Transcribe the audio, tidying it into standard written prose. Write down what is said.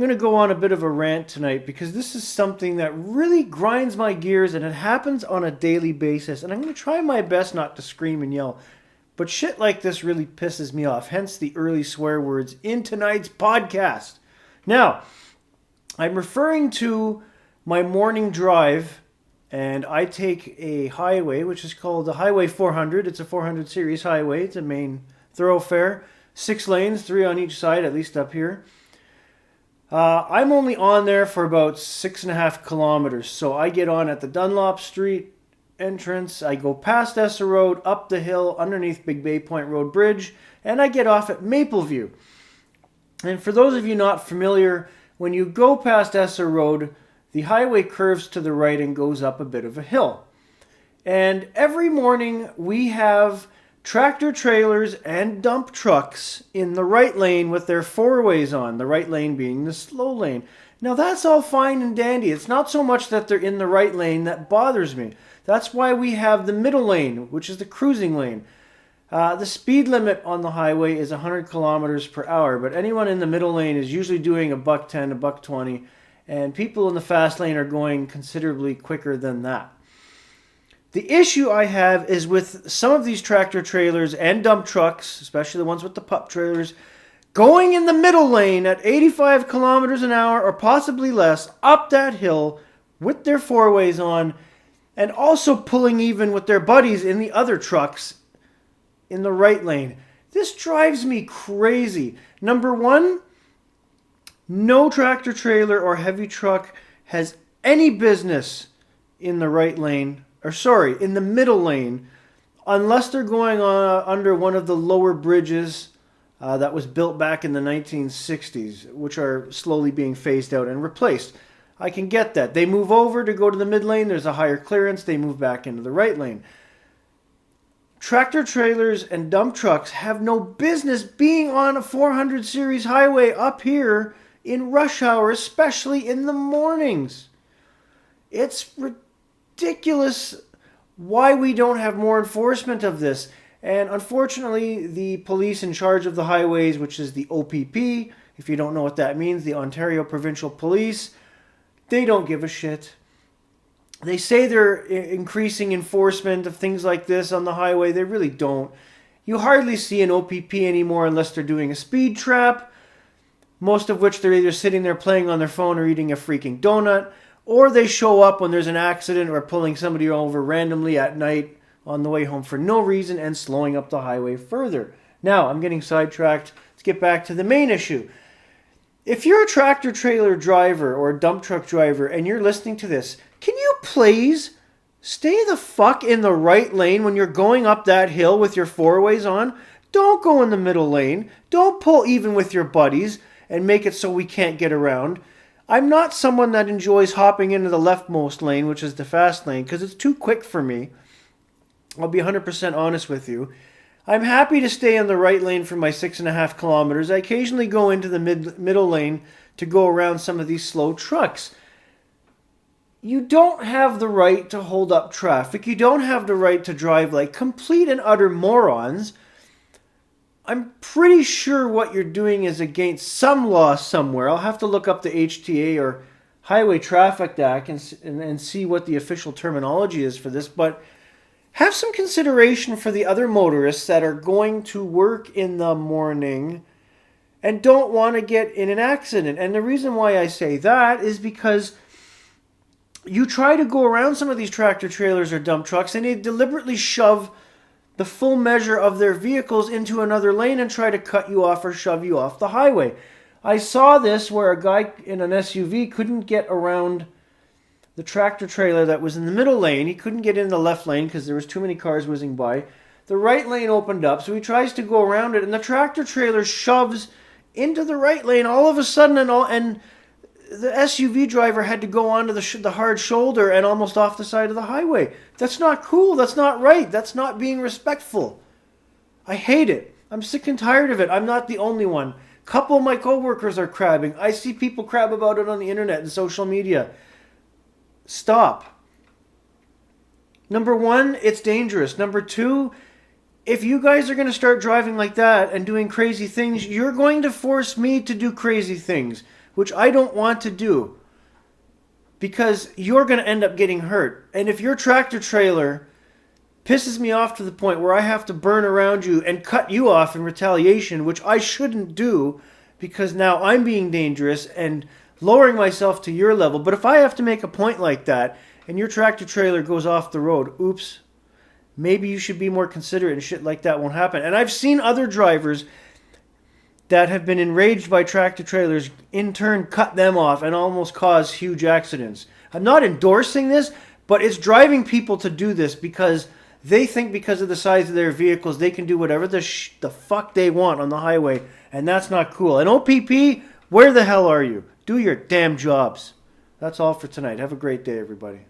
going to go on a bit of a rant tonight because this is something that really grinds my gears and it happens on a daily basis. And I'm going to try my best not to scream and yell. But shit like this really pisses me off. Hence the early swear words in tonight's podcast. Now, I'm referring to my morning drive, and I take a highway, which is called the Highway 400. It's a 400 series highway. It's a main thoroughfare. 6 lanes, 3 on each side, at least up here. I'm only on there for about 6.5 kilometers. So I get on at the Dunlop Street entrance. I go past Essa Road, up the hill, underneath Big Bay Point Road Bridge, and I get off at Mapleview. And for those of you not familiar, when you go past Essa Road, the highway curves to the right and goes up a bit of a hill. And every morning we have tractor trailers and dump trucks in the right lane with their four-ways on, the right lane being the slow lane. Now that's all fine and dandy. It's not so much that they're in the right lane that bothers me. That's why we have the middle lane, which is the cruising lane. The speed limit on the highway is 100 kilometers per hour, but anyone in the middle lane is usually doing $110, $120, and people in the fast lane are going considerably quicker than that. The issue I have is with some of these tractor trailers and dump trucks, especially the ones with the pup trailers, going in the middle lane at 85 kilometers an hour or possibly less up that hill with their four-ways on, and also pulling even with their buddies in the other trucks in the right lane. This drives me crazy. Number one, no tractor trailer or heavy truck has any business in the right lane, in the middle lane, unless they're going on under one of the lower bridges that was built back in the 1960s, which are slowly being phased out and replaced. I can get that. They move over to go to the mid lane, there's a higher clearance, they move back into the right lane. Tractor trailers and dump trucks have no business being on a 400 series highway up here in rush hour, especially in the mornings. It's ridiculous why we don't have more enforcement of this. And unfortunately, the police in charge of the highways, which is the OPP, if you don't know what that means, the Ontario Provincial Police, they don't give a shit. They say they're increasing enforcement of things like this on the highway. They really don't. You hardly see an OPP anymore unless they're doing a speed trap, most of which they're either sitting there playing on their phone or eating a freaking donut, or they show up when there's an accident or pulling somebody over randomly at night on the way home for no reason and slowing up the highway further. Now, I'm getting sidetracked. Let's get back to the main issue. If you're a tractor trailer driver or a dump truck driver and you're listening to this, can you please stay the fuck in the right lane when you're going up that hill with your four-ways on? Don't go in the middle lane. Don't pull even with your buddies and make it so we can't get around. I'm not someone that enjoys hopping into the leftmost lane, which is the fast lane, because it's too quick for me. I'll be 100% honest with you. I'm happy to stay in the right lane for my 6.5 kilometers. I occasionally go into the middle lane to go around some of these slow trucks. You don't have the right to hold up traffic. You don't have the right to drive like complete and utter morons. I'm pretty sure what you're doing is against some law somewhere. I'll have to look up the HTA or Highway Traffic Act and see what the official terminology is for this. But have some consideration for the other motorists that are going to work in the morning and don't want to get in an accident. And the reason why I say that is because you try to go around some of these tractor trailers or dump trucks and they deliberately shove the full measure of their vehicles into another lane and try to cut you off or shove you off the highway. I saw this where a guy in an SUV couldn't get around the tractor trailer that was in the middle lane. He couldn't get in the left lane because there was too many cars whizzing by. The right lane opened up, so he tries to go around it, and the tractor trailer shoves into the right lane all of a sudden, and the SUV driver had to go onto the hard shoulder and almost off the side of the highway. That's not cool. That's not right. That's not being respectful. I hate it. I'm sick and tired of it. I'm not the only one. A couple of my coworkers are crabbing. I see people crab about it on the internet and social media. Stop. Number one, it's dangerous. Number two, if you guys are going to start driving like that and doing crazy things, you're going to force me to do crazy things. which I don't want to do, because you're going to end up getting hurt. And if your tractor trailer pisses me off to the point where I have to burn around you and cut you off in retaliation, which I shouldn't do, because now I'm being dangerous and lowering myself to your level. But if I have to make a point like that and your tractor trailer goes off the road, oops, maybe you should be more considerate and shit like that won't happen. And I've seen other drivers that have been enraged by tractor trailers in turn cut them off and almost cause huge accidents. I'm not endorsing this, but it's driving people to do this because they think because of the size of their vehicles they can do whatever the fuck they want on the highway, and that's not cool. And OPP, where the hell are you? Do your damn jobs. That's all for tonight. Have a great day, everybody.